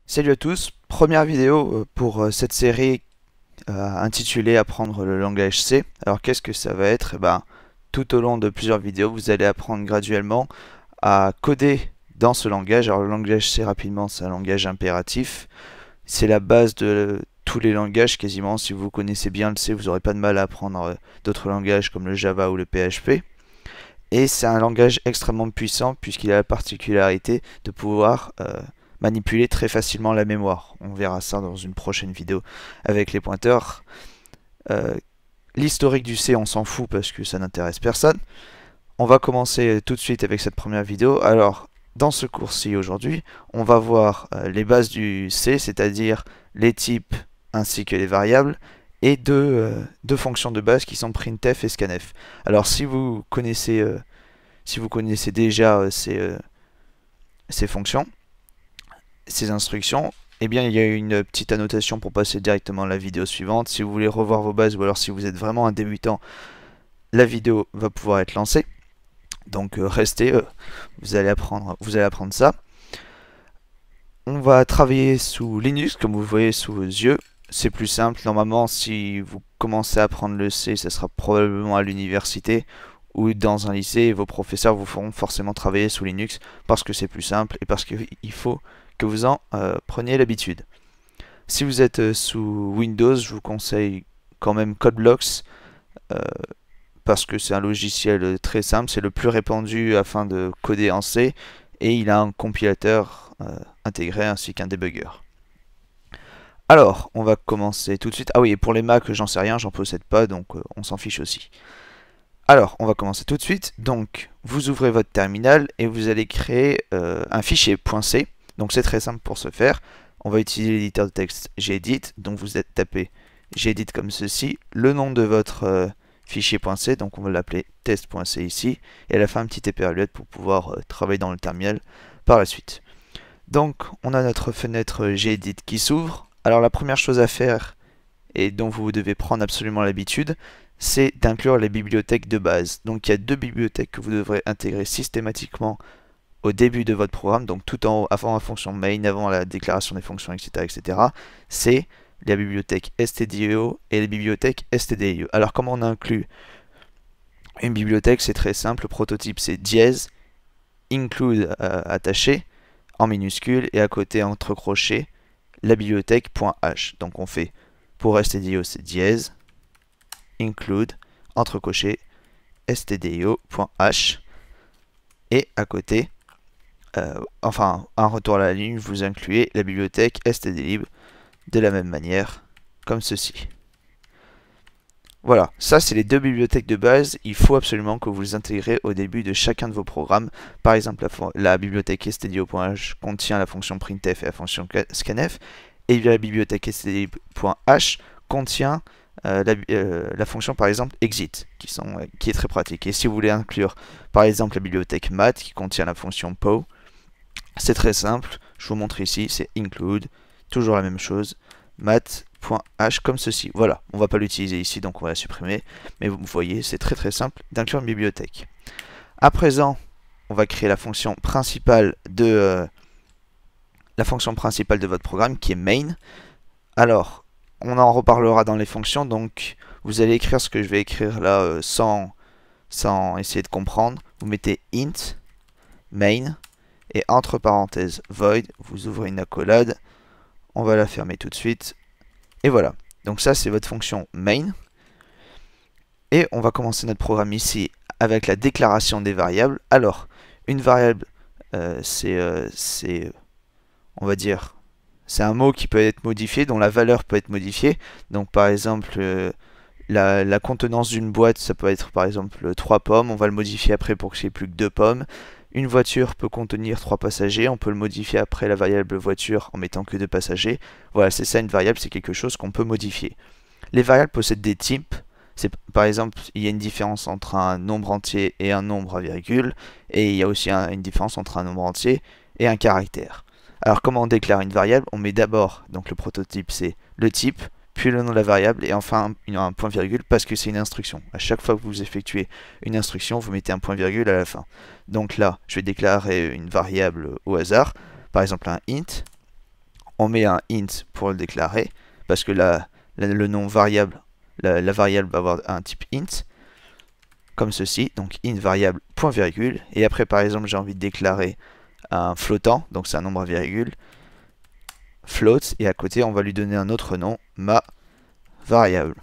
Salut à tous, première vidéo pour cette série intitulée Apprendre le langage C. Alors qu'est-ce que ça va être? Tout au long de plusieurs vidéos, vous allez apprendre graduellement à coder dans ce langage. Alors le langage C, rapidement, c'est un langage impératif. C'est la base de tous les langages quasiment. Si vous connaissez bien le C, vous n'aurez pas de mal à apprendre d'autres langages comme le Java ou le PHP. Et c'est un langage extrêmement puissant puisqu'il a la particularité de pouvoir manipuler très facilement la mémoire. On verra ça dans une prochaine vidéo avec les pointeurs. Euh, L'historique du C, on s'en fout parce que ça n'intéresse personne. On va commencer tout de suite avec cette première vidéo. Alors, dans ce cours-ci aujourd'hui, on va voir les bases du C, c'est-à-dire les types ainsi que les variables, et deux fonctions de base qui sont printf et scanf. Alors, si vous connaissez déjà ces fonctions, ces instructions, eh bien il y a une petite annotation pour passer directement à la vidéo suivante. Si vous voulez revoir vos bases ou alors si vous êtes vraiment un débutant, la vidéo va pouvoir être lancée. Donc restez, vous allez apprendre ça. On va travailler sous Linux, comme vous voyez sous vos yeux. C'est plus simple. Normalement, si vous commencez à apprendre le C, ça sera probablement à l'université ou dans un lycée. Et vos professeurs vous feront forcément travailler sous Linux parce que c'est plus simple et parce qu'il faut que vous en preniez l'habitude. Si vous êtes sous Windows, je vous conseille quand même CodeBlocks euh, parce que c'est un logiciel très simple, c'est le plus répandu afin de coder en C et il a un compilateur intégré ainsi qu'un debugger. Alors, on va commencer tout de suite. Ah oui, et pour les Mac, j'en sais rien, j'en possède pas, donc on s'en fiche aussi. Alors, on va commencer tout de suite. Donc, vous ouvrez votre terminal et vous allez créer un fichier .c. Donc, c'est très simple pour ce faire. On va utiliser l'éditeur de texte gedit. Donc, vous êtes tapé gedit comme ceci. Le nom de votre fichier .c. Donc, on va l'appeler test.c ici. Et à la fin, un petit épéaluette pour pouvoir travailler dans le terminal par la suite. Donc, on a notre fenêtre gedit qui s'ouvre. Alors, la première chose à faire et dont vous devez prendre absolument l'habitude, c'est d'inclure les bibliothèques de base. Donc il y a deux bibliothèques que vous devrez intégrer systématiquement au début de votre programme, donc tout en haut, avant la fonction main, avant la déclaration des fonctions, etc. etc. C'est la bibliothèque stdio et les bibliothèques stdio. Alors comment on inclut une bibliothèque? C'est très simple, le prototype c'est dièse, include attaché, en minuscule, et à côté entre crochets, la bibliothèque .h. Donc on fait pour stdio c'est dièse, include, entre cochers, stdio.h, et à côté, enfin, un retour à la ligne, vous incluez la bibliothèque stdlib de la même manière, comme ceci. Voilà, ça c'est les deux bibliothèques de base, il faut absolument que vous les intégrez au début de chacun de vos programmes. Par exemple, la bibliothèque stdio.h contient la fonction printf et la fonction scanf, et la bibliothèque stdio.h contient la fonction par exemple exit, qui est très pratique. Et si vous voulez inclure par exemple la bibliothèque math qui contient la fonction po, c'est très simple, je vous montre ici, c'est include, toujours la même chose, math.h comme ceci. Voilà, on va pas l'utiliser ici donc on va la supprimer, mais vous voyez c'est très très simple d'inclure une bibliothèque. À présent, on va créer la fonction principale de votre programme qui est main. Alors, on en reparlera dans les fonctions, donc vous allez écrire ce que je vais écrire là sans essayer de comprendre. Vous mettez int main et entre parenthèses void, vous ouvrez une accolade, on va la fermer tout de suite, et voilà. Donc ça c'est votre fonction main, et on va commencer notre programme ici avec la déclaration des variables. Alors, une variable, on va dire, c'est un mot qui peut être modifié, dont la valeur peut être modifiée. Donc par exemple, la contenance d'une boîte, ça peut être par exemple 3 pommes, on va le modifier après pour que c'est plus que 2 pommes. Une voiture peut contenir 3 passagers, on peut le modifier après la variable voiture en mettant que 2 passagers. Voilà, c'est ça une variable, c'est quelque chose qu'on peut modifier. Les variables possèdent des types. Par exemple, il y a une différence entre un nombre entier et un nombre à virgule, et il y a aussi une différence entre un nombre entier et un caractère. Alors comment on déclare une variable? On met d'abord, donc le prototype c'est le type, puis le nom de la variable, et enfin un point virgule parce que c'est une instruction. À chaque fois que vous effectuez une instruction, vous mettez un point virgule à la fin. Donc là, je vais déclarer une variable au hasard, par exemple un int. on met un int pour le déclarer, parce que le nom variable, la variable va avoir un type int, comme ceci, donc int variable point virgule, et après par exemple j'ai envie de déclarer un flottant, donc c'est un nombre à virgule, float, et à côté on va lui donner un autre nom, ma variable.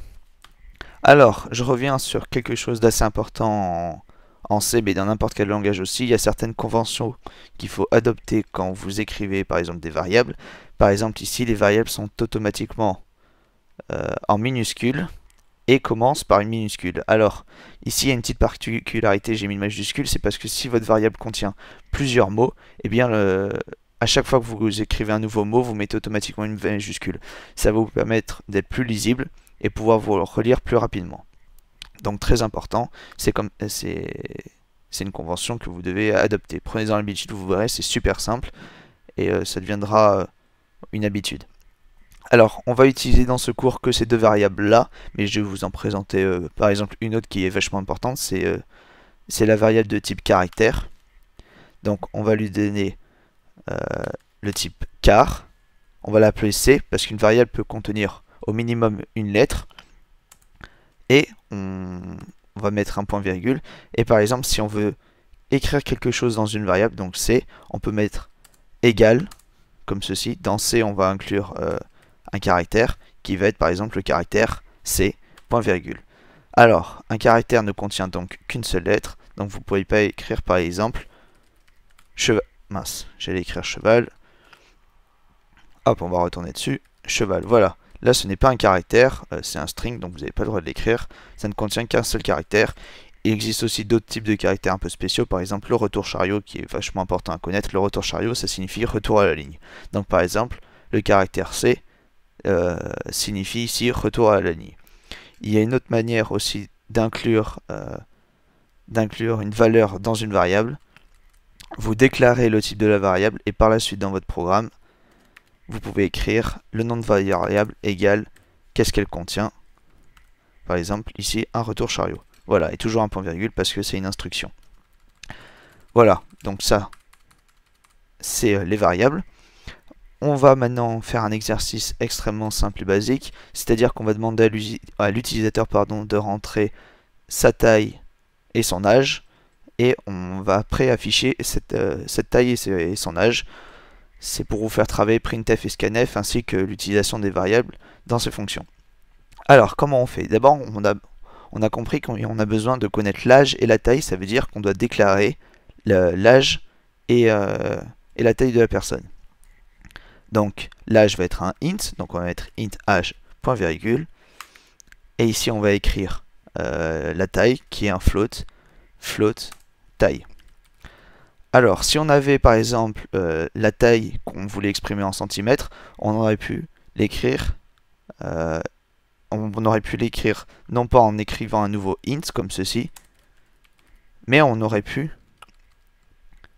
Alors, je reviens sur quelque chose d'assez important en C, mais dans n'importe quel langage aussi. Il y a certaines conventions qu'il faut adopter quand vous écrivez par exemple des variables. Par exemple ici, les variables sont automatiquement en minuscules et commencent par une minuscule. Alors, ici il y a une petite particularité, j'ai mis une majuscule, c'est parce que si votre variable contient plusieurs mots, eh bien à chaque fois que vous écrivez un nouveau mot, vous mettez automatiquement une majuscule. Ça va vous permettre d'être plus lisible et pouvoir vous relire plus rapidement. Donc très important, c'est une convention que vous devez adopter. Prenez-en l'habitude, vous verrez, c'est super simple et ça deviendra une habitude. Alors, on va utiliser dans ce cours que ces deux variables-là, mais je vais vous en présenter par exemple une autre qui est vachement importante, c'est la variable de type caractère. Donc on va lui donner le type char, on va l'appeler C, parce qu'une variable peut contenir au minimum une lettre, et on va mettre un point virgule, et par exemple si on veut écrire quelque chose dans une variable, donc C, on peut mettre égal, comme ceci. Dans C on va inclure un caractère, qui va être par exemple le caractère C, point virgule. Alors, un caractère ne contient donc qu'une seule lettre, donc vous ne pouvez pas écrire par exemple cheval. Mince, j'allais écrire cheval. Hop, on va retourner dessus. Cheval, voilà. Là, ce n'est pas un caractère, c'est un string, donc vous n'avez pas le droit de l'écrire. Ça ne contient qu'un seul caractère. Il existe aussi d'autres types de caractères un peu spéciaux, par exemple le retour chariot, qui est vachement important à connaître. Le retour chariot, ça signifie retour à la ligne. Donc par exemple, le caractère C signifie ici retour à la ligne. Il y a une autre manière aussi d'inclure une valeur dans une variable. Vous déclarez le type de la variable et par la suite dans votre programme, vous pouvez écrire le nom de variable égale qu'est-ce qu'elle contient. Par exemple, ici, un retour chariot. Voilà, et toujours un point virgule parce que c'est une instruction. Voilà, donc ça, c'est les variables. On va maintenant faire un exercice extrêmement simple et basique, c'est-à-dire qu'on va demander à l'utilisateur de rentrer sa taille et son âge, et on va après afficher cette taille et son âge. C'est pour vous faire travailler printf et scanf ainsi que l'utilisation des variables dans ces fonctions. Alors, comment on fait? D'abord, on a compris qu'on a besoin de connaître l'âge et la taille, ça veut dire qu'on doit déclarer l'âge et la taille de la personne. Donc, l'âge va être un int, donc on va mettre int âge, point virgule, et ici on va écrire la taille qui est un float, taille. Alors, si on avait par exemple la taille qu'on voulait exprimer en centimètres, on aurait pu l'écrire non pas en écrivant un nouveau int comme ceci, mais on aurait pu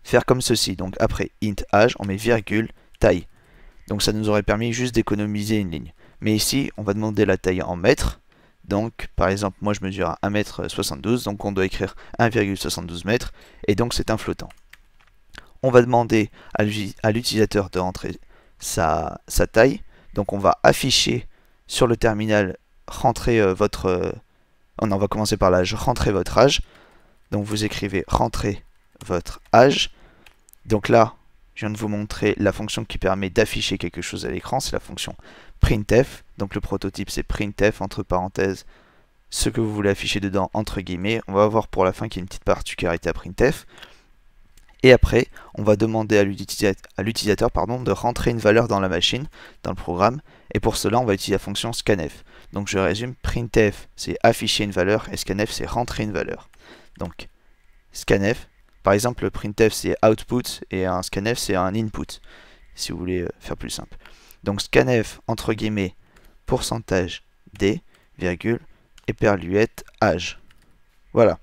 faire comme ceci. Donc après int âge, on met virgule taille. Donc ça nous aurait permis juste d'économiser une ligne. Mais ici, on va demander la taille en mètres. Donc, par exemple, moi je mesure à 1,72 m, donc on doit écrire 1,72 m, et donc c'est un flottant. On va demander à l'utilisateur de rentrer sa taille. Donc on va afficher sur le terminal, on va commencer par l'âge, rentrer votre âge. Donc vous écrivez rentrer votre âge. Donc là, je viens de vous montrer la fonction qui permet d'afficher quelque chose à l'écran, c'est la fonction printf. Donc le prototype c'est printf entre parenthèses ce que vous voulez afficher dedans entre guillemets. On va voir pour la fin qu'il y a une petite particularité à printf. Et après, on va demander à l'utilisateur de rentrer une valeur dans la machine, dans le programme. Et pour cela, on va utiliser la fonction scanf. Donc je résume, printf c'est afficher une valeur et scanf c'est rentrer une valeur. Donc scanf, par exemple, le printf c'est output et un scanf c'est un input, si vous voulez faire plus simple. Donc scanf entre guillemets pourcentage d, virgule, éperluette âge. Voilà.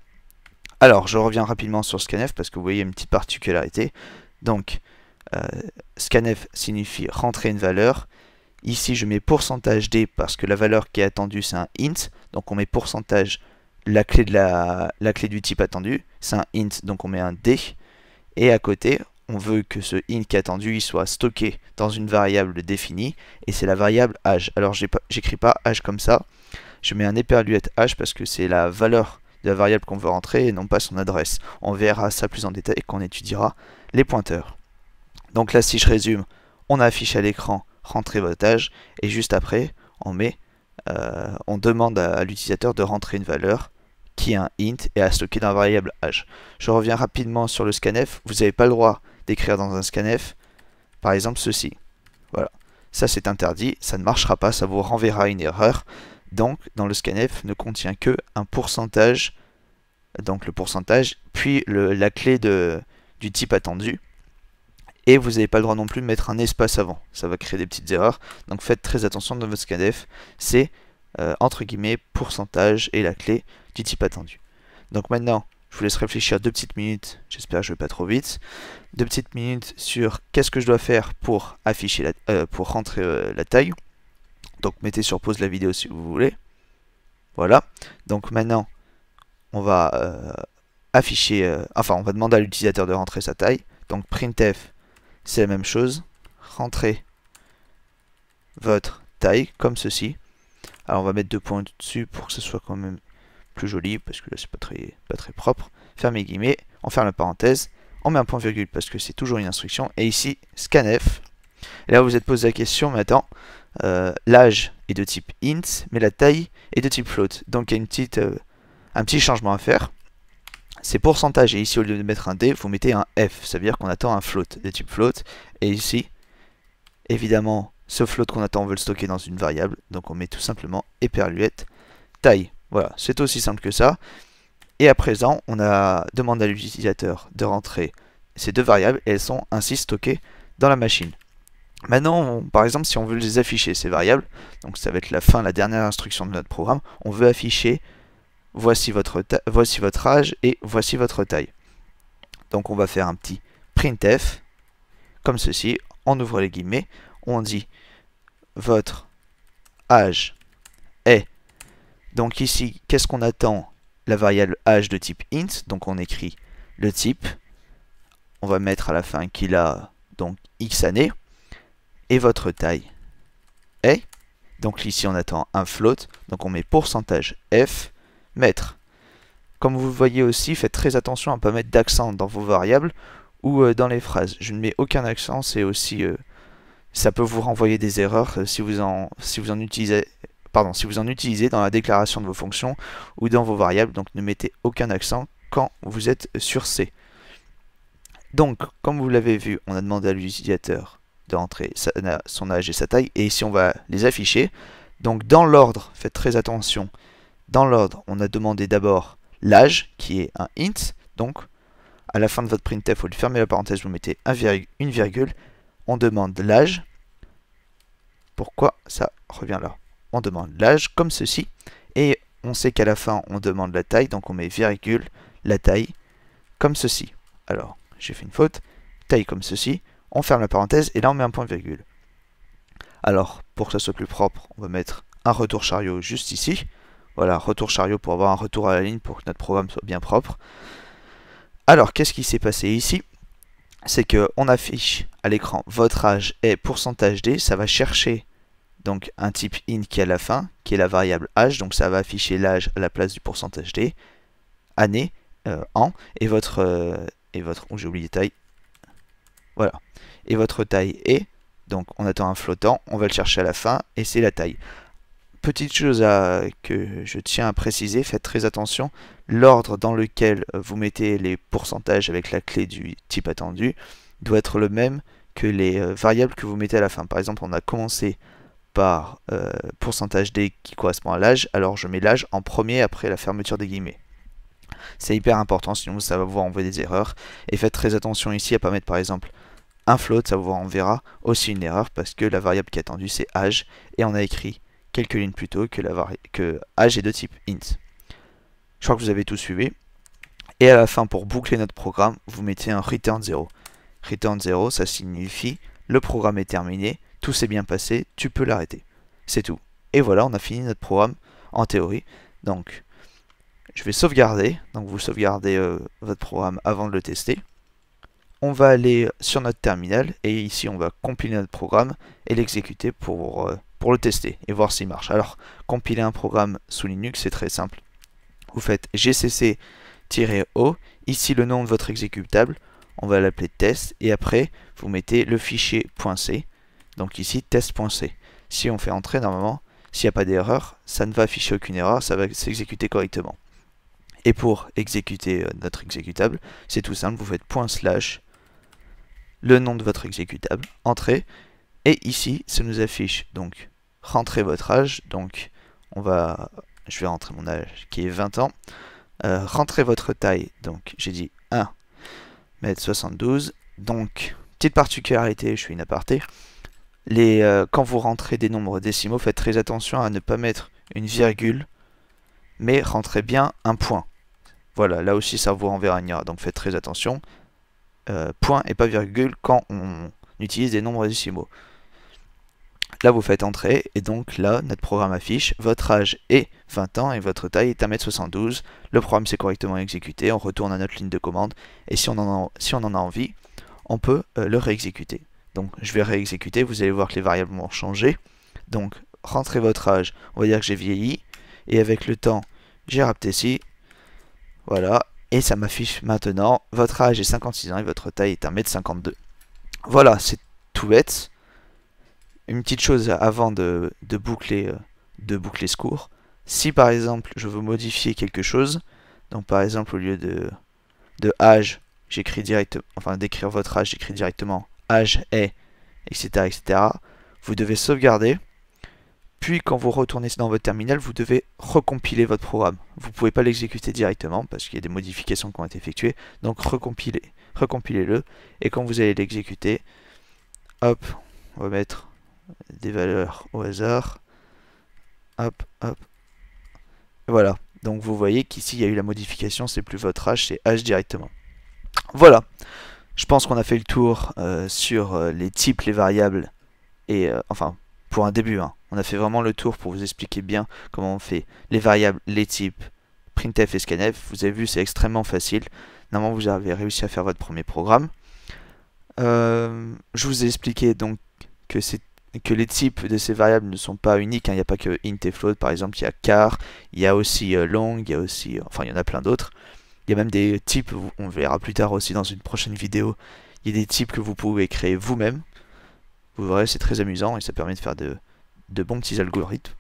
Alors, je reviens rapidement sur scanf parce que vous voyez une petite particularité. Donc, scanf signifie rentrer une valeur. Ici, je mets pourcentage d parce que la valeur qui est attendue, c'est un int. Donc, on met pourcentage, la clé du type attendu. C'est un int, donc on met un d. Et à côté, on veut que ce int qui est attendu il soit stocké dans une variable définie, et c'est la variable âge. Alors j'écris pas âge comme ça, je mets un éperluette âge parce que c'est la valeur de la variable qu'on veut rentrer et non pas son adresse. On verra ça plus en détail quand on étudiera les pointeurs. Donc là, si je résume, on affiche à l'écran rentrer votre âge, et juste après on demande à l'utilisateur de rentrer une valeur qui est un int et à stocker dans la variable âge. Je reviens rapidement sur le scanf. Vous n'avez pas le droit d'écrire dans un scanf par exemple ceci. Voilà, ça c'est interdit, ça ne marchera pas, ça vous renverra une erreur. Donc dans le scanf ne contient que un pourcentage, donc le pourcentage, puis la clé du type attendu. Et vous n'avez pas le droit non plus de mettre un espace avant, ça va créer des petites erreurs. Donc faites très attention dans votre scanf, c'est entre guillemets pourcentage et la clé du type attendu. Donc maintenant, je vous laisse réfléchir 2 petites minutes, j'espère que je ne vais pas trop vite. 2 petites minutes sur qu'est-ce que je dois faire pour afficher pour rentrer la taille. Donc mettez sur pause la vidéo si vous voulez. Voilà. Donc maintenant, on va afficher, on va demander à l'utilisateur de rentrer sa taille. Donc printf, c'est la même chose. Rentrez votre taille comme ceci. Alors on va mettre 2 points dessus pour que ce soit quand même plus joli, parce que là c'est pas très propre. Fermez les guillemets, on ferme la parenthèse, on met un point virgule parce que c'est toujours une instruction, et ici scanf. Et là vous êtes posé la question, mais attends, l'âge est de type int, mais la taille est de type float. Donc il y a un petit changement à faire. C'est pourcentage, et ici au lieu de mettre un D, vous mettez un F, ça veut dire qu'on attend un float de type float, et ici, évidemment, ce float qu'on attend, on veut le stocker dans une variable, donc on met tout simplement éperluette taille. Voilà, c'est aussi simple que ça. Et à présent, on a demandé à l'utilisateur de rentrer ces 2 variables, et elles sont ainsi stockées dans la machine. Maintenant, par exemple, si on veut les afficher, ces variables, donc ça va être la dernière instruction de notre programme, on veut afficher voici votre âge et voici votre taille. Donc on va faire un petit printf, comme ceci, on ouvre les guillemets, on dit votre âge est, donc ici, qu'est-ce qu'on attend? La variable âge de type int, donc on écrit le type, on va mettre à la fin qu'il a donc x années, et votre taille est, donc ici on attend un float, donc on met pourcentage f, mètre. Comme vous le voyez aussi, faites très attention à ne pas mettre d'accent dans vos variables ou dans les phrases. Je ne mets aucun accent, c'est aussi ça peut vous renvoyer des erreurs si vous en utilisez dans la déclaration de vos fonctions ou dans vos variables. Donc ne mettez aucun accent quand vous êtes sur C. Donc comme vous l'avez vu, on a demandé à l'utilisateur de rentrer son âge et sa taille, et ici on va les afficher. Donc dans l'ordre, faites très attention. Dans l'ordre, on a demandé d'abord l'âge, qui est un int. Donc, à la fin de votre printf, au lieu de fermer la parenthèse, vous mettez une virgule. On demande l'âge. Pourquoi ça revient là? On demande l'âge comme ceci. Et on sait qu'à la fin, on demande la taille. Donc, on met virgule, la taille, comme ceci. Alors, j'ai fait une faute. Taille comme ceci. On ferme la parenthèse et là, on met un point virgule. Alors, pour que ça soit plus propre, on va mettre un retour chariot juste ici. Voilà, retour chariot pour avoir un retour à la ligne pour que notre programme soit bien propre. Alors, qu'est-ce qui s'est passé ici? C'est qu'on affiche à l'écran votre âge est pourcentage D. Ça va chercher donc un type int qui est à la fin, qui est la variable âge. Donc ça va afficher l'âge à la place du pourcentage D. Année, an, et votre oh, j'ai oublié taille. Voilà. Et votre taille est, donc on attend un flottant, on va le chercher à la fin, et c'est la taille. Petite chose que je tiens à préciser, faites très attention, l'ordre dans lequel vous mettez les pourcentages avec la clé du type attendu doit être le même que les variables que vous mettez à la fin. Par exemple, on a commencé par pourcentage D qui correspond à l'âge, alors je mets l'âge en premier après la fermeture des guillemets. C'est hyper important, sinon ça va vous envoyer des erreurs. Et faites très attention ici à ne pas mettre par exemple un float, ça vous enverra aussi une erreur parce que la variable qui est attendue c'est âge, et on a écrit quelques lignes plus tôt que âge est de type int. Je crois que vous avez tout suivi. Et à la fin, pour boucler notre programme, vous mettez un return 0. Return 0, ça signifie le programme est terminé, tout s'est bien passé, tu peux l'arrêter. C'est tout. Et voilà, on a fini notre programme en théorie. Donc, je vais sauvegarder. Donc, vous sauvegardez votre programme avant de le tester. on va aller sur notre terminal et ici on va compiler notre programme et l'exécuter pour le tester et voir s'il marche. Alors, compiler un programme sous Linux, c'est très simple. Vous faites gcc-o, ici le nom de votre exécutable, on va l'appeler test, et après, vous mettez le fichier .c, donc ici test.c. Si on fait entrer, normalement, s'il n'y a pas d'erreur, ça ne va afficher aucune erreur, ça va s'exécuter correctement. Et pour exécuter notre exécutable, c'est tout simple, vous faites /, le nom de votre exécutable, entrée, et ici, ça nous affiche, donc, rentrez votre âge, donc, je vais rentrer mon âge qui est 20 ans, rentrez votre taille, donc, j'ai dit 1m72, donc, petite particularité, je fais une aparté, quand vous rentrez des nombres décimaux, faites très attention à ne pas mettre une virgule, mais rentrez bien un point. Voilà, là aussi ça vous renverra une erreur, donc faites très attention. Point et pas virgule quand on utilise des nombres décimaux. Là vous faites entrer, et donc là notre programme affiche votre âge est 20 ans et votre taille est 1m72. Le programme s'est correctement exécuté, on retourne à notre ligne de commande, et si on en a envie, on peut le réexécuter. Donc je vais réexécuter, vous allez voir que les variables vont changer. Donc rentrez votre âge, on va dire que j'ai vieilli, et avec le temps j'ai rapetissé. Voilà, et ça m'affiche maintenant, votre âge est 56 ans et votre taille est 1m52. Voilà, c'est tout bête. Une petite chose avant de boucler ce cours. Si par exemple je veux modifier quelque chose, donc par exemple au lieu de âge, j'écris directement, enfin d'écrire votre âge, j'écris directement âge est, etc., etc. Vous devez sauvegarder. Puis quand vous retournez dans votre terminal, vous devez recompiler votre programme. Vous ne pouvez pas l'exécuter directement parce qu'il y a des modifications qui ont été effectuées. Donc recompilez-le. Et quand vous allez l'exécuter, hop, on va mettre des valeurs au hasard. Hop, hop. Voilà. Donc vous voyez qu'ici il y a eu la modification, c'est plus votre âge, c'est âge directement. Voilà. Je pense qu'on a fait le tour sur les types, les variables et enfin pour un début, hein. On a fait vraiment le tour pour vous expliquer bien comment on fait les variables, les types, printf et scanf. Vous avez vu, c'est extrêmement facile. Normalement, vous avez réussi à faire votre premier programme. Je vous ai expliqué donc que les types de ces variables ne sont pas uniques, hein. Il n'y a pas que int et float, par exemple, il y a char, il y a aussi long, il y a aussi, enfin il y en a plein d'autres. Il y a même des types, on verra plus tard aussi dans une prochaine vidéo, il y a des types que vous pouvez créer vous-même. Vous verrez, c'est très amusant et ça permet de faire de bons petits algorithmes.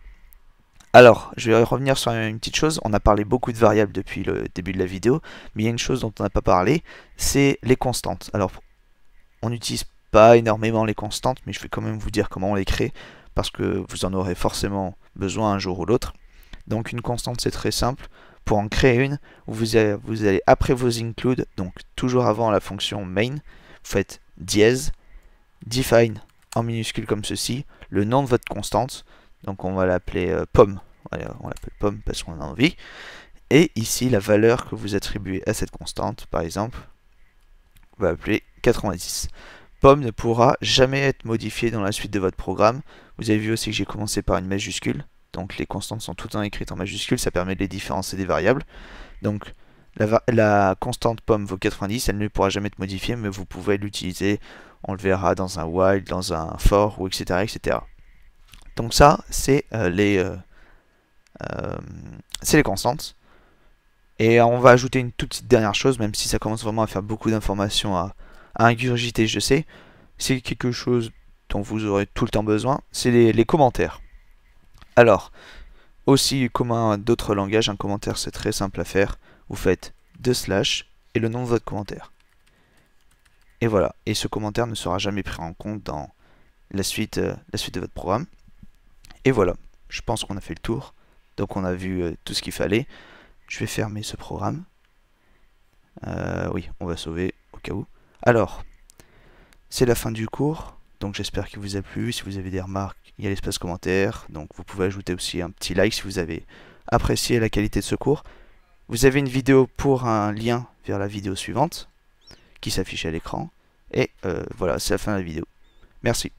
Alors, je vais revenir sur une petite chose. On a parlé beaucoup de variables depuis le début de la vidéo, mais il y a une chose dont on n'a pas parlé, c'est les constantes. Alors, on n'utilise pas énormément les constantes, mais je vais quand même vous dire comment on les crée, parce que vous en aurez forcément besoin un jour ou l'autre. Donc une constante, c'est très simple. Pour en créer une, vous allez après vos include, donc toujours avant la fonction main, vous faites dièse, define en minuscule comme ceci, le nom de votre constante, donc on va l'appeler pomme, voilà, on l'appelle pomme parce qu'on a envie, et ici la valeur que vous attribuez à cette constante, par exemple, on va appeler 90. Pomme ne pourra jamais être modifiée dans la suite de votre programme. Vous avez vu aussi que j'ai commencé par une majuscule, donc les constantes sont tout le temps écrites en majuscule, ça permet de les différencier des variables. Donc la constante pomme vaut 90, elle ne pourra jamais être modifiée, mais vous pouvez l'utiliser, on le verra dans un while, dans un for, ou etc. etc. Donc ça, c'est les constantes. Et on va ajouter une toute petite dernière chose, même si ça commence vraiment à faire beaucoup d'informations à ingurgiter, je sais. C'est quelque chose dont vous aurez tout le temps besoin, c'est les commentaires. Alors, aussi comme d'autres langages, un commentaire c'est très simple à faire. Vous faites 2/ et le nom de votre commentaire. Et voilà, et ce commentaire ne sera jamais pris en compte dans la suite de votre programme. Et voilà, je pense qu'on a fait le tour. Donc on a vu tout ce qu'il fallait. Je vais fermer ce programme. Oui, on va sauver au cas où. Alors, c'est la fin du cours. Donc j'espère qu'il vous a plu. Si vous avez des remarques, il y a l'espace commentaire. Donc vous pouvez ajouter aussi un petit like si vous avez apprécié la qualité de ce cours. Vous avez une vidéo pour un lien vers la vidéo suivante qui s'affiche à l'écran. Et voilà, c'est la fin de la vidéo. Merci.